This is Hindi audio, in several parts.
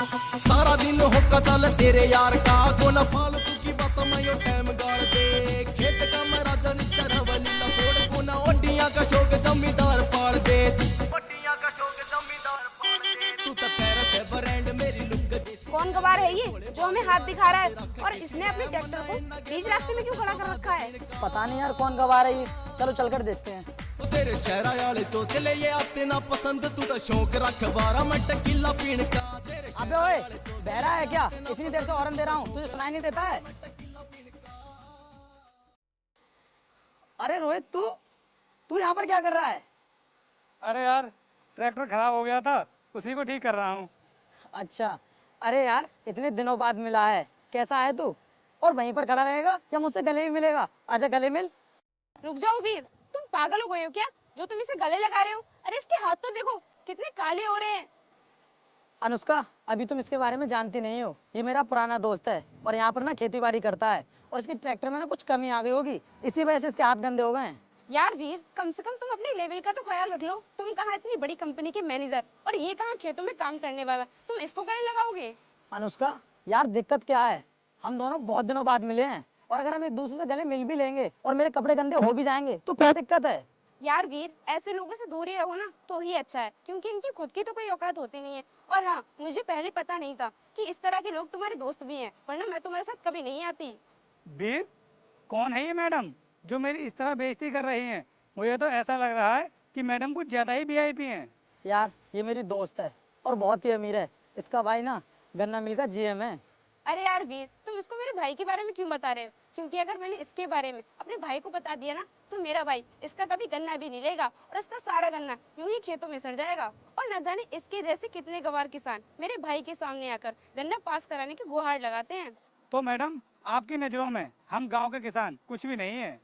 सारा दिन होका चल तेरे यार का को न फालतू की बात में यो टाइम गाड़ दे खेत का मैं राजा नीचा रवली लफोड़ को न ओडियां का शौक जमींदार पाल दे ओडियां का शौक जमींदार पाल दे तू तो पैर से ब्रांड मेरी लुक देसी। कौन गवार है ये जो हमें हाथ दिखा रहा है और इसने अपने ट्रैक्टर को बीच रास्ते में क्यों खड़ा कर रखा है? पता नहीं यार कौन गवा रही है, चलो चलकर देखते हैं। तेरे शहरा वाले चोचले ये आते ना पसंद तू तो शौक रख 12 मिनट किला पीण का। अबे ओए बहरा है क्या? इतनी देर से हॉर्न दे रहा हूँ, तुझे सुनाई नहीं देता है? अरे रोहित तू यहाँ पर क्या कर रहा है? अरे यार ट्रैक्टर खराब हो गया था, उसी को ठीक कर रहा हूँ। अच्छा, अरे यार इतने दिनों बाद मिला है, कैसा है तू? और वहीं पर खड़ा रहेगा या मुझसे गले ही मिलेगा? आजा गले मिल। रुक जाओ वीर, तुम पागल हो गए हो क्या जो तुम इसे गले लगा रहे हो? अरे इसके हाथ तो देखो कितने काले हो रहे हैं। अनुष्का, अभी तुम इसके बारे में जानती नहीं हो, ये मेरा पुराना दोस्त है और यहाँ पर ना खेती बाड़ी करता है और इसके ट्रैक्टर में ना कुछ कमी आ गई होगी, इसी वजह से इसके हाथ गंदे हो गए हैं। यार वीर, कम से कम तुम अपने लेवल का तो ख्याल रख लो। तुम कहाँ इतनी बड़ी कंपनी के मैनेजर और ये कहाँ खेतों में काम करने वाला, तुम इसको गले लगाओगे? अनुष्का यार दिक्कत क्या है, हम दोनों बहुत दिनों बाद मिले हैं और अगर हम एक दूसरे से गले मिल भी लेंगे और मेरे कपड़े गंदे हो भी जाएंगे तो क्या दिक्कत है? यार वीर, ऐसे लोगों से दूर ही रहो ना तो ही अच्छा है, क्योंकि इनकी खुद की तो कोई औकात होती नहीं है। और हाँ, मुझे पहले पता नहीं था कि इस तरह के लोग तुम्हारे दोस्त भी हैं, वरना मैं तुम्हारे साथ कभी नहीं आती। वीर, कौन है ये मैडम जो मेरी इस तरह बेइज्जती कर रही हैं? मुझे तो ऐसा लग रहा है कि मैडम कुछ ज्यादा ही वीआईपी हैं। यार ये मेरी दोस्त है और बहुत ही अमीर है, इसका भाई ना गन्ना मिल का जीएम है। अरे यार वीर, तुम इसको मेरे भाई के बारे में क्यों बता रहे हो? क्योंकि अगर मैंने इसके बारे में अपने भाई को बता दिया ना तो मेरा भाई इसका कभी गन्ना भी नहीं लेगा और इसका सारा गन्ना यूं ही खेतों में सड़ जाएगा। और न जाने इसके जैसे कितने गवार किसान मेरे भाई के सामने आकर गन्ना पास कराने की गुहार लगाते हैं। तो मैडम, आपकी नजरों में हम गांव के किसान कुछ भी नहीं है?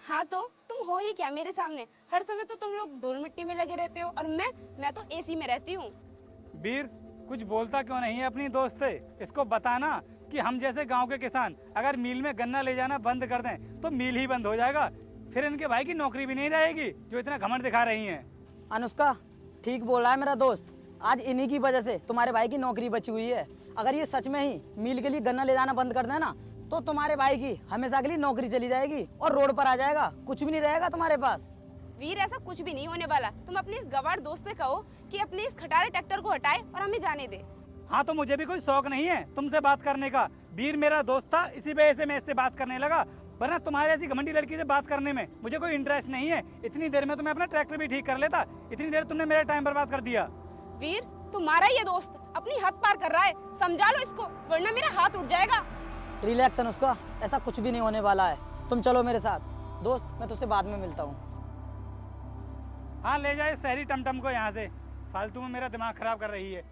हाँ तो तुम हो ही क्या मेरे सामने? हर समय तो तुम लोग धूल मिट्टी में लगे रहते हो और मैं तो एसी में रहती हूँ। वीर, कुछ बोलता क्यों नहीं है अपनी दोस्त से? इसको बताना कि हम जैसे गांव के किसान अगर मिल में गन्ना ले जाना बंद कर दें तो मिल ही बंद हो जाएगा, फिर इनके भाई की नौकरी भी नहीं रहेगी जो इतना घमंड दिखा रही हैं। अनुष्का ठीक बोल रहा है मेरा दोस्त, आज इन्हीं की वजह से तुम्हारे भाई की नौकरी बची हुई है। अगर ये सच में ही मिल के लिए गन्ना ले जाना बंद कर देना तो तुम्हारे भाई की हमेशा के लिए नौकरी चली जाएगी और रोड पर आ जाएगा, कुछ भी नहीं रहेगा तुम्हारे पास। वीर, ऐसा कुछ भी नहीं होने वाला। तुम अपने इस गवार दोस्त से कहो कि अपने इस खटारे ट्रैक्टर को हटाए और हमें जाने दे। हाँ तो मुझे भी कोई शौक नहीं है तुमसे बात करने का। वीर मेरा दोस्त था, इसी वजह से मैं इससे बात करने लगा, वरना तुम्हारे ऐसी घमंडी लड़की से बात करने में मुझे कोई इंटरेस्ट नहीं है। इतनी देर में तो मैं अपना ट्रैक्टर भी ठीक कर लेता, इतनी देर तुमने मेरा टाइम बर्बाद कर दिया। वीर, तुम्हारा ये दोस्त अपनी हद पार कर रहा है, समझा लो इसको वरना मेरा हाथ उठ जाएगा। रिलैक्स अनुष्का, ऐसा कुछ भी नहीं होने वाला है, तुम चलो मेरे साथ। दोस्त मैं तुझसे बाद में मिलता हूँ। हाँ ले जाए शहरी टमटम को यहाँ से, फालतू में मेरा दिमाग खराब कर रही है।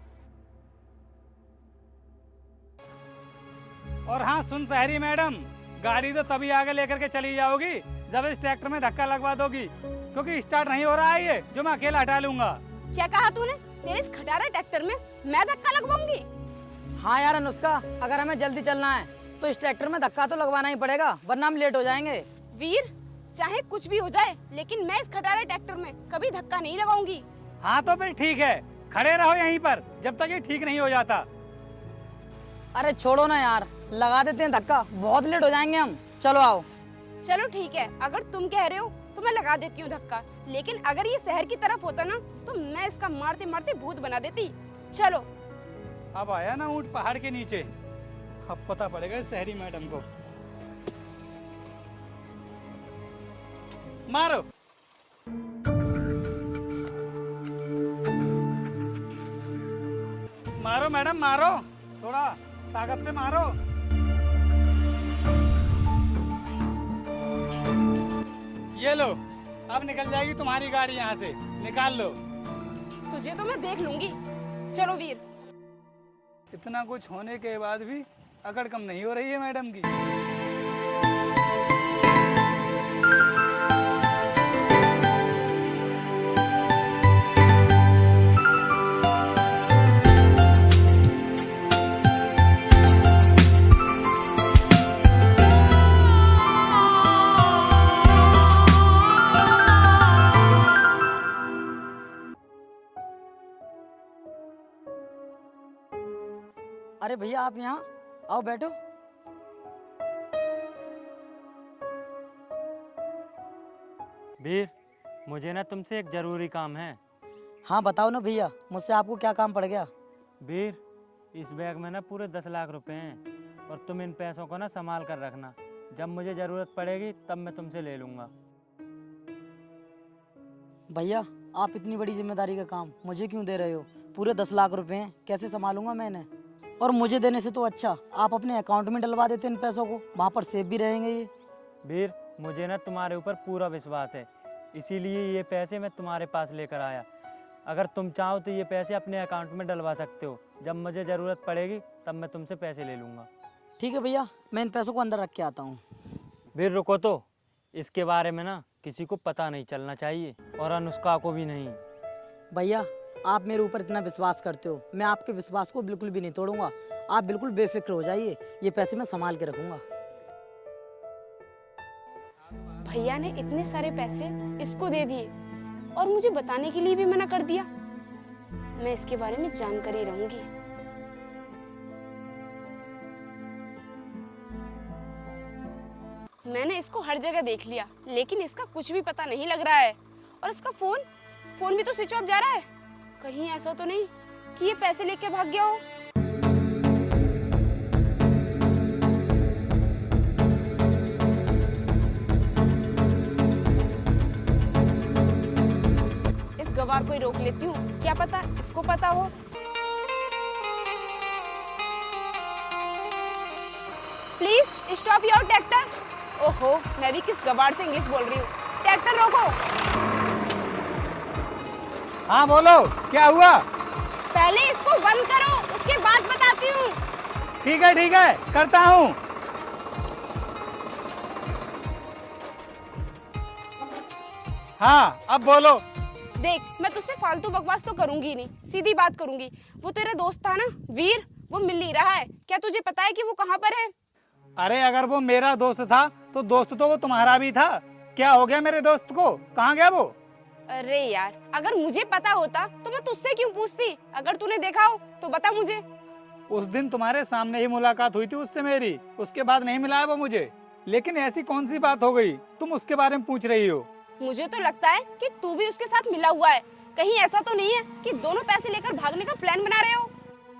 और हाँ सुन शहरी मैडम, गाड़ी तो तभी आगे लेकर के चली जाओगी जब इस ट्रैक्टर में धक्का लगवा दोगी, क्योंकि स्टार्ट नहीं हो रहा है ये जो मैं अकेला हटा लूंगा। क्या कहा तूने? तेरे इस खटारा ट्रैक्टर में मैं धक्का लगवाऊंगी? हाँ यार अनुष्का, अगर हमें जल्दी चलना है तो इस ट्रैक्टर में धक्का तो लगवाना ही पड़ेगा, वरना हम लेट हो जाएंगे। वीर, चाहे कुछ भी हो जाए लेकिन मैं इस खटारे ट्रैक्टर में कभी धक्का नहीं लगाऊंगी। हाँ तो फिर ठीक है, खड़े रहो यहीं पर जब तक ये ठीक नहीं हो जाता। अरे छोड़ो ना यार, लगा देते हैं धक्का, बहुत लेट हो जाएंगे हम। चलो आओ। चलो ठीक है, अगर तुम कह रहे हो तो मैं लगा देती हूँ धक्का, लेकिन अगर ये शहर की तरफ होता ना तो मैं इसका मारते मारते भूत बना देती। चलो। अब आया ना ऊंट पहाड़ के नीचे, अब पता पड़ेगा इस शहरी मैडम को। मारो। मारो मैडम मारो, थोड़ा ताकत से मारो। ये लो, अब निकल जाएगी तुम्हारी गाड़ी यहाँ से, निकाल लो। तुझे तो मैं देख लूंगी। चलो वीर। इतना कुछ होने के बाद भी अकड़ कम नहीं हो रही है मैडम की। अरे भैया आप यहाँ आओ बैठो। वीर, मुझे ना तुमसे एक ज़रूरी काम है। हाँ बताओ ना भैया, मुझसे आपको क्या काम पड़ गया? वीर, इस बैग में ना पूरे 10 लाख रुपए हैं और तुम इन पैसों को ना संभाल कर रखना। जब मुझे ज़रूरत पड़ेगी तब मैं तुमसे ले लूँगा। भैया आप इतनी बड़ी जिम्मेदारी का काम मुझे क्यों दे रहे हो? पूरे 10 लाख रुपए हैं, कैसे संभालूंगा मैंने? और मुझे देने से तो अच्छा आप अपने अकाउंट में डलवा देते इन पैसों को, वहाँ पर सेफ भी रहेंगे ये। वीर, मुझे ना तुम्हारे ऊपर पूरा विश्वास है, इसीलिए ये पैसे मैं तुम्हारे पास लेकर आया। अगर तुम चाहो तो ये पैसे अपने अकाउंट में डलवा सकते हो। जब मुझे ज़रूरत पड़ेगी तब मैं तुमसे पैसे ले लूँगा। ठीक है भैया, मैं इन पैसों को अंदर रख के आता हूँ। वीर रुको तो, इसके बारे में ना किसी को पता नहीं चलना चाहिए और अनुष्का को भी नहीं। भैया आप मेरे ऊपर इतना विश्वास करते हो, मैं आपके विश्वास को बिल्कुल भी नहीं तोड़ूंगा। आप बिल्कुल बेफिक्र हो जाइए, ये पैसे मैं संभाल के रखूंगा। भैया ने इतने सारे पैसे इसको दे दिए और मुझे बताने के लिए भी मना कर दिया। मैं इसके बारे में जानकर ही रहूंगी। मैंने इसको हर जगह देख लिया, लेकिन इसका कुछ भी पता नहीं लग रहा है। और इसका फोन भी तो स्विच ऑफ जा रहा है। कहीं ऐसा तो नहीं कि ये पैसे लेके भाग गया हो। इस गवार को ही रोक लेती हूँ, क्या पता इसको पता हो। Please stop your tractor. ओहो, मैं भी किस गवार से इंग्लिश बोल रही हूँ। ट्रैक्टर रोको। हाँ बोलो, क्या हुआ? पहले इसको बंद करो, उसके बाद बताती हूँ। ठीक है, करता हूँ। हाँ अब बोलो। देख, मैं तुझसे फालतू बकवास तो करूंगी नहीं, सीधी बात करूंगी। वो तेरा दोस्त था ना वीर, वो मिल नहीं रहा है। क्या तुझे पता है कि वो कहाँ पर है? अरे अगर वो मेरा दोस्त था तो दोस्त तो वो तुम्हारा भी था। क्या हो गया मेरे दोस्त को? कहाँ गया वो? अरे यार, अगर मुझे पता होता तो मैं तुझसे क्यों पूछती? अगर तूने देखा हो तो बता मुझे। उस दिन तुम्हारे सामने ही मुलाकात हुई थी उससे मेरी, उसके बाद नहीं मिला है वो मुझे। लेकिन ऐसी कौन सी बात हो गई तुम उसके बारे में पूछ रही हो? मुझे तो लगता है कि तू भी उसके साथ मिला हुआ है। कहीं ऐसा तो नहीं है कि दोनों पैसे लेकर भागने का प्लान बना रहे हो?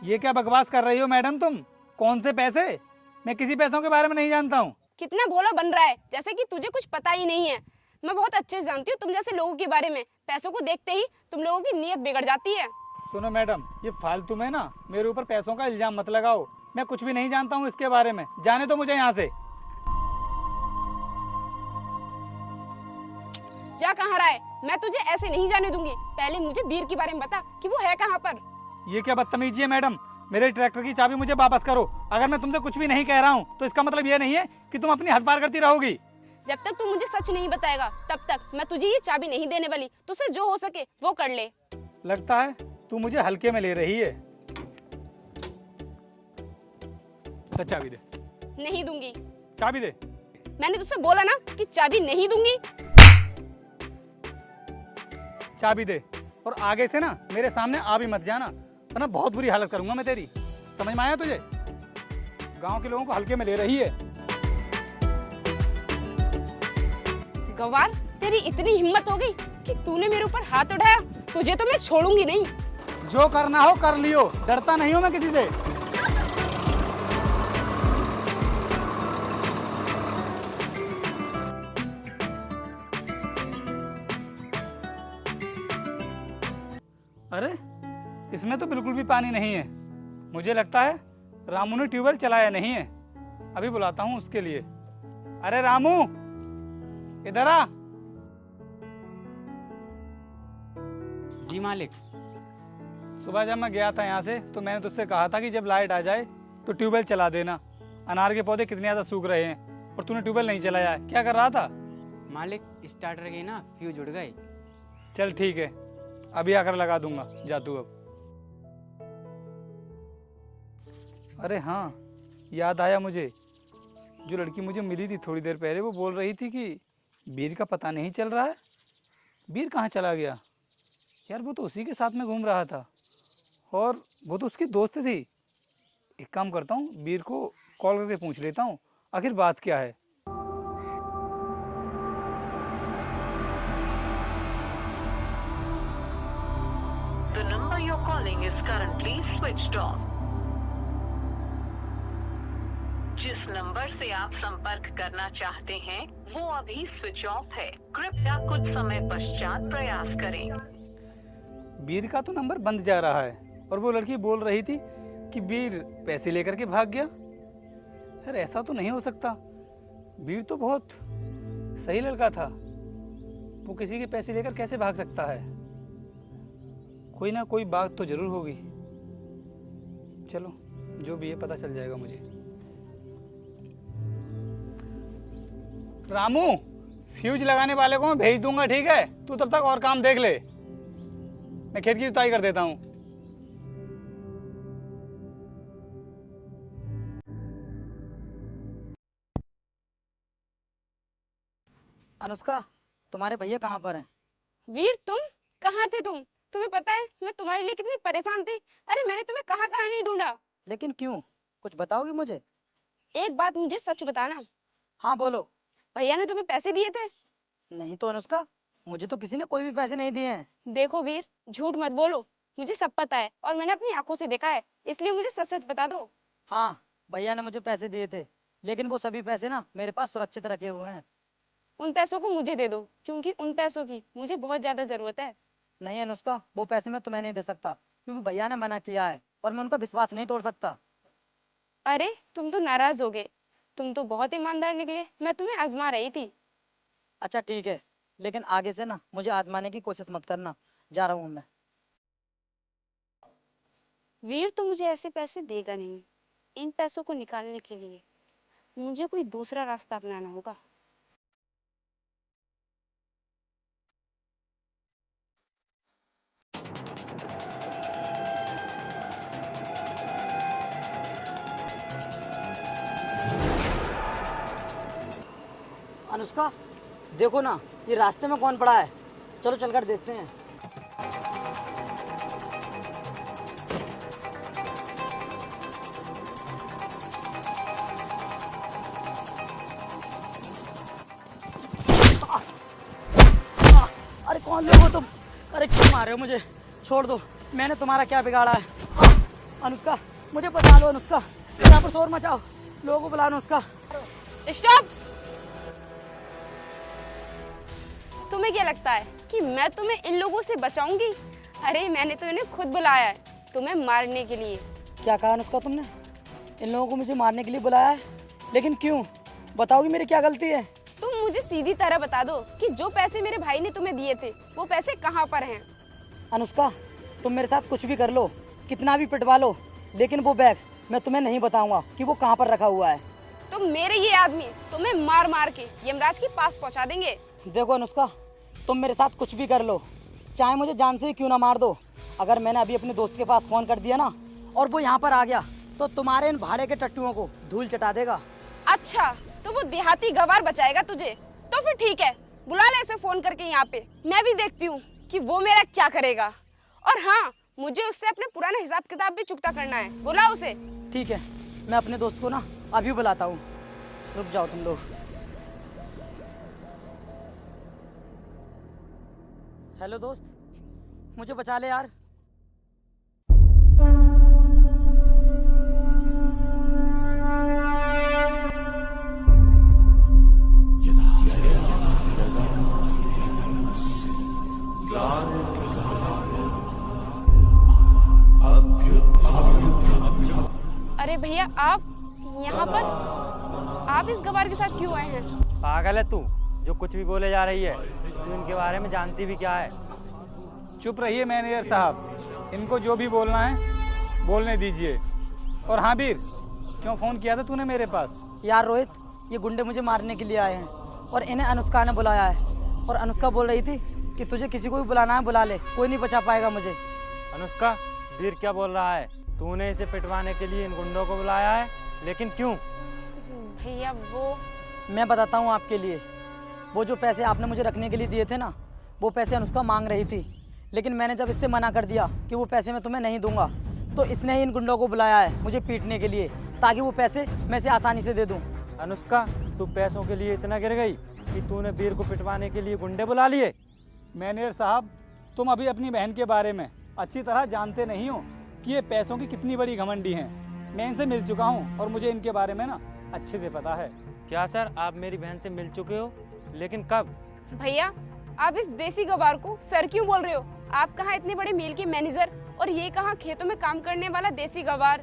ये क्या बकवास कर रही हो मैडम तुम? कौन से पैसे? मैं किसी पैसों के बारे में नहीं जानता हूँ। कितना भोला बन रहा है, जैसे कि तुझे कुछ पता ही नहीं है। मैं बहुत अच्छे से जानती हूँ तुम जैसे लोगों के बारे में। पैसों को देखते ही तुम लोगों की नीयत बिगड़ जाती है। सुनो मैडम, ये फालतू में ना मेरे ऊपर पैसों का इल्जाम मत लगाओ। मैं कुछ भी नहीं जानता हूँ इसके बारे में। जाने दो मुझे यहाँ से। जा कहाँ रहा है? मैं तुझे ऐसे नहीं जाने दूंगी। पहले मुझे वीर के बारे में बता कि वो है कहाँ पर। ये क्या बदतमीजी है मैडम? मेरे ट्रैक्टर की चाबी मुझे वापस करो। अगर मैं तुमसे कुछ भी नहीं कह रहा हूँ तो इसका मतलब ये नहीं है कि तुम अपनी हद पार करती रहोगी। जब तक तू मुझे सच नहीं बताएगा तब तक मैं तुझे ये चाबी नहीं देने वाली। तुझसे जो हो सके वो कर ले। लगता है तू मुझे हल्के में ले रही है। तो चाबी दे। नहीं दूंगी। चाबी दे। मैंने तुझसे बोला ना कि चाबी नहीं दूंगी। चाबी दे और आगे से ना मेरे सामने आ भी मत जाना, वरना बहुत बुरी हालत करूंगा मैं तेरी। समझ में आया तुझे? गांव के लोगों को हल्के में ले रही है। गवार, तेरी इतनी हिम्मत हो गई कि तूने मेरे ऊपर हाथ उठाया। तुझे तो मैं छोड़ूंगी नहीं। जो करना हो कर लियो, डरता नहीं हूं मैं किसी से। अरे इसमें तो बिल्कुल भी पानी नहीं है। मुझे लगता है रामू ने ट्यूबवेल चलाया नहीं है। अभी बुलाता हूँ उसके लिए। अरे रामू, इधर आ। जी मालिक। सुबह जब मैं गया था यहाँ से तो मैंने तुझसे कहा था कि जब लाइट आ जाए तो ट्यूबवेल चला देना। अनार के पौधे कितने ज़्यादा सूख रहे हैं और तूने ट्यूबवेल नहीं चलाया है। क्या कर रहा था? मालिक स्टार्टर के ना फ्यूज उड़ गए। चल ठीक है, अभी आकर लगा दूंगा। जा तू अब। अरे हाँ, याद आया मुझे। जो लड़की मुझे मिली थी थोड़ी देर पहले, वो बोल रही थी कि वीर का पता नहीं चल रहा है। वीर कहाँ चला गया? यार वो तो उसी के साथ में घूम रहा था और वो तो उसकी दोस्त थी। एक काम करता हूँ, वीर को कॉल करके पूछ लेता हूँ आखिर बात क्या है। The number you're calling is currently switched off. जिस नंबर से आप संपर्क करना चाहते हैं वो अभी स्विच ऑफ है। कृपया कुछ समय पश्चात प्रयास करें। वीर का तो नंबर बंद जा रहा है और वो लड़की बोल रही थी कि वीर पैसे लेकर के भाग गया। यार ऐसा तो नहीं हो सकता, वीर तो बहुत सही लड़का था, वो किसी के पैसे लेकर कैसे भाग सकता है। कोई ना कोई बात तो जरूर होगी। चलो जो भी है पता चल जाएगा मुझे। रामू, फ्यूज लगाने वाले को मैं भेज दूंगा, ठीक है? तू तब तक और काम देख ले, मैं खेत की जुताई कर देता हूँ। अनुष्का, तुम्हारे भैया कहाँ पर हैं? वीर तुम कहाँ थे? तुम्हें पता है मैं तुम्हारे लिए कितनी परेशान थी। अरे मैंने तुम्हें कहाँ कहाँ नहीं ढूंढा। लेकिन क्यों, कुछ बताओगी मुझे? एक बात मुझे सच बताना, हाँ बोलो। भैया ने तुम्हें पैसे दिए थे? नहीं तो अनुष्का, मुझे तो किसी ने कोई भी पैसे नहीं दिए हैं। देखो वीर, झूठ मत बोलो, मुझे सब पता है और मैंने अपनी आंखों से देखा है, इसलिए मुझे सच सच बता दो। हाँ, भैया ने मुझे पैसे दिए थे, लेकिन वो सभी पैसे ना मेरे पास सुरक्षित रखे हुए हैं। उन पैसों को मुझे दे दो, क्योंकि उन पैसों की मुझे बहुत ज्यादा जरूरत है। नहीं अनुष्का, वो पैसे मैं तुम्हें नहीं दे सकता, क्योंकि भैया ने मना किया है और मैं उनका विश्वास नहीं तोड़ सकता। अरे तुम तो नाराज हो गए, तुम तो बहुत ईमानदार निकले, मैं तुम्हें आजमा रही थी। अच्छा ठीक है, लेकिन आगे से ना मुझे आजमाने की कोशिश मत करना, जा रहा हूँ मैं। वीर तो मुझे ऐसे पैसे देगा नहीं। इन पैसों को निकालने के लिए मुझे कोई दूसरा रास्ता अपनाना होगा। अनुष्का, देखो ना ये रास्ते में कौन पड़ा है, चलो चलकर देखते हैं। अरे कौन लोग हो तुम? अरे क्यों मार रहे हो मुझे? छोड़ दो, मैंने तुम्हारा क्या बिगाड़ा है? अनुष्का मुझे बचा लो, अनुष्का यहाँ पर शोर मचाओ, लोगों को बुला अनुष्का। स्टॉप! तुम्हें क्या लगता है कि मैं तुम्हें इन लोगों से बचाऊंगी? अरे मैंने तो इन्हें खुद बुलाया है तुम्हें मारने के लिए। क्या कहा अनुष्का तुमने? इन लोगों को मुझे मारने के लिए बुलाया है? लेकिन क्यों, बताओगी मेरी क्या गलती है? तुम मुझे सीधी तरह बता दो कि जो पैसे मेरे भाई ने तुम्हें दिए थे वो पैसे कहाँ पर हैं? अनुष्का तुम मेरे साथ कुछ भी कर लो, कितना भी पिटवा लो, लेकिन वो बैग मैं तुम्हें नहीं बताऊंगा कि वो कहाँ पर रखा हुआ है। तो मेरे ये आदमी तुम्हें मार मार के यमराज के पास पहुँचा देंगे। देखो अनुष्का, तुम मेरे साथ कुछ भी कर लो, चाहे मुझे जान से ही क्यों ना मार दो, अगर मैंने अभी अपने दोस्त के पास फ़ोन कर दिया ना और वो यहाँ पर आ गया तो तुम्हारे इन भाड़े के टट्टुओं को धूल चटा देगा। अच्छा, तो वो देहाती गवार बचाएगा तुझे? तो फिर ठीक है, बुला ले उसे फोन करके यहाँ पे, मैं भी देखती हूँ कि वो मेरा क्या करेगा। और हाँ, मुझे उससे अपने पुराने हिसाब किताब भी चुकता करना है, बुला उसे। ठीक है, मैं अपने दोस्त को ना अभी बुलाता हूँ, रुक जाओ तुम लोग। हेलो दोस्त, मुझे बचा ले यार। अरे भैया, आप यहाँ पर? आप इस गवार के साथ क्यों आए हैं? पागल है तू, जो कुछ भी बोले जा रही है? तू इनके बारे में जानती भी क्या है? चुप रहिए मैनेजर साहब, इनको जो भी बोलना है बोलने दीजिए। और हाँ वीर, क्यों फ़ोन किया था तूने मेरे पास? यार रोहित, ये गुंडे मुझे मारने के लिए आए हैं और इन्हें अनुष्का ने बुलाया है, और अनुष्का बोल रही थी कि तुझे किसी को भी बुलाना है बुला ले, कोई नहीं बचा पाएगा मुझे। अनुष्का, वीर क्या बोल रहा है? तूने इसे पिटवाने के लिए इन गुंडों को बुलाया है, लेकिन क्यों? भैया वो मैं बताता हूँ आपके लिए, वो जो पैसे आपने मुझे रखने के लिए दिए थे ना, वो पैसे अनुष्का मांग रही थी, लेकिन मैंने जब इससे मना कर दिया कि वो पैसे मैं तुम्हें नहीं दूंगा, तो इसने ही इन गुंडों को बुलाया है मुझे पीटने के लिए, ताकि वो पैसे मैं से आसानी से दे दूं। अनुष्का, तू पैसों के लिए इतना गिर गई कि तूने वीर को पिटवाने के लिए गुंडे बुला लिए? मैनेजर साहब, तुम अभी अपनी बहन के बारे में अच्छी तरह जानते नहीं हो कि ये पैसों की कितनी बड़ी घमंडी हैं। मैं इनसे मिल चुका हूँ और मुझे इनके बारे में ना अच्छे से पता है। क्या सर, आप मेरी बहन से मिल चुके हो? लेकिन कब? भैया, आप इस देसी गवार को सर क्यों बोल रहे हो? आप कहाँ इतने बड़े मिल के मैनेजर और ये कहाँ खेतों में काम करने वाला देसी गवार।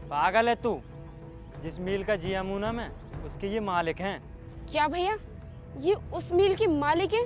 पागल है तू? जिस मिल का जिया मुना मैं उसके ये मालिक हैं। क्या भैया, ये उस मिल के मालिक हैं?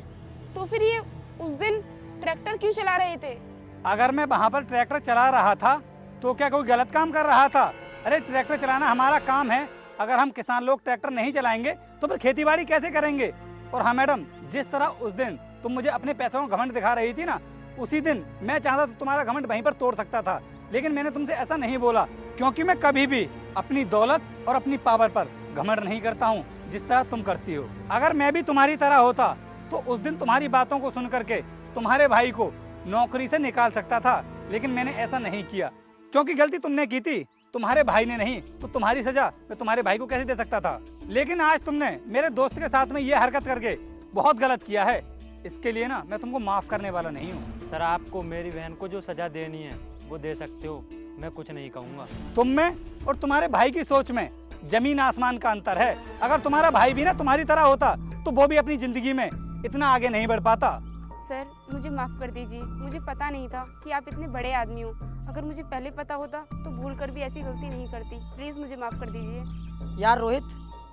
तो फिर ये उस दिन ट्रैक्टर क्यों चला रहे थे? अगर मैं वहाँ पर ट्रैक्टर चला रहा था तो क्या कोई गलत काम कर रहा था? अरे ट्रैक्टर चलाना हमारा काम है। अगर हम किसान लोग ट्रैक्टर नहीं चलाएंगे तो फिर खेतीबाड़ी कैसे करेंगे? और हाँ मैडम, जिस तरह उस दिन तुम मुझे अपने पैसों का घमंड दिखा रही थी ना, उसी दिन मैं चाहता तो तुम्हारा घमंड वहीं पर तोड़ सकता था, लेकिन मैंने तुमसे ऐसा नहीं बोला, क्योंकि मैं कभी भी अपनी दौलत और अपनी पावर पर घमंड नहीं करता हूँ जिस तरह तुम करती हो। अगर मैं भी तुम्हारी तरह होता तो उस दिन तुम्हारी बातों को सुन करके तुम्हारे भाई को नौकरी से निकाल सकता था, लेकिन मैंने ऐसा नहीं किया, क्योंकि गलती तुमने की थी, तुम्हारे भाई ने नहीं। तो तुम्हारी सजा मैं तुम्हारे भाई को कैसे दे सकता था? लेकिन आज तुमने मेरे दोस्त के साथ में ये हरकत करके बहुत गलत किया है। इसके लिए ना मैं तुमको माफ करने वाला नहीं हूँ। सर, आपको मेरी बहन को जो सजा देनी है वो दे सकते हो, मैं कुछ नहीं कहूँगा। तुम में और तुम्हारे भाई की सोच में जमीन आसमान का अंतर है। अगर तुम्हारा भाई भी ना तुम्हारी तरह होता तो वो भी अपनी जिंदगी में इतना आगे नहीं बढ़ पाता। सर, मुझे माफ कर दीजिए, मुझे पता नहीं था कि आप इतने बड़े आदमी हो। अगर मुझे पहले पता होता तो भूल कर भी ऐसी गलती नहीं करती। प्लीज मुझे माफ कर दीजिए। यार रोहित,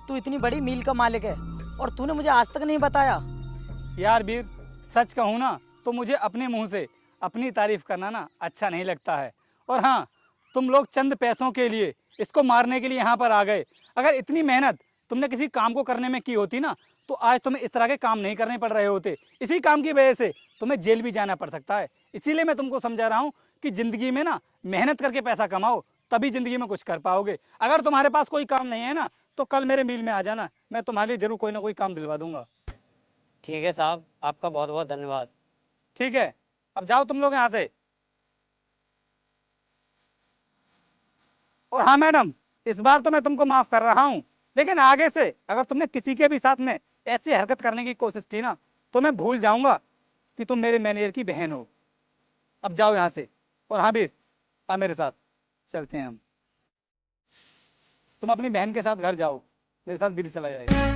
तू इतनी बड़ी मिल का मालिक है और तूने मुझे आज तक नहीं बताया। यार वीर, सच कहूँ ना तो मुझे अपने मुंह से अपनी तारीफ करना ना अच्छा नहीं लगता है। और हाँ, तुम लोग चंद पैसों के लिए इसको मारने के लिए यहाँ पर आ गए। अगर इतनी मेहनत तुमने किसी काम को करने में की होती ना तो आज तुम्हें इस तरह के काम नहीं करने पड़ रहे होते। इसी काम की वजह से तुम्हें जेल भी जाना पड़ सकता है। इसीलिए मैं तुमको समझा रहा हूँ कि जिंदगी में ना मेहनत करके पैसा कमाओ, तभी जिंदगी में कुछ कर पाओगे। अगर तुम्हारे पास कोई काम नहीं है ना तो कल मेरे मिल में आ जाना, मैं तुम्हारे लिए जरूर कोई ना कोई काम दिलवा दूंगा। ठीक है साहब, आपका बहुत बहुत धन्यवाद। ठीक है, अब जाओ तुम लोग यहाँ से। और हाँ मैडम, इस बार तो मैं तुमको माफ कर रहा हूँ, लेकिन आगे से अगर तुमने किसी के भी साथ में ऐसी हरकत करने की कोशिश की ना तो मैं भूल जाऊंगा कि तुम मेरे मैनेजर की बहन हो। अब जाओ यहाँ से। और हाँ वीर, आ मेरे साथ चलते हैं हम। तुम अपनी बहन के साथ घर जाओ, मेरे साथ दिल्ली चला जाएगा।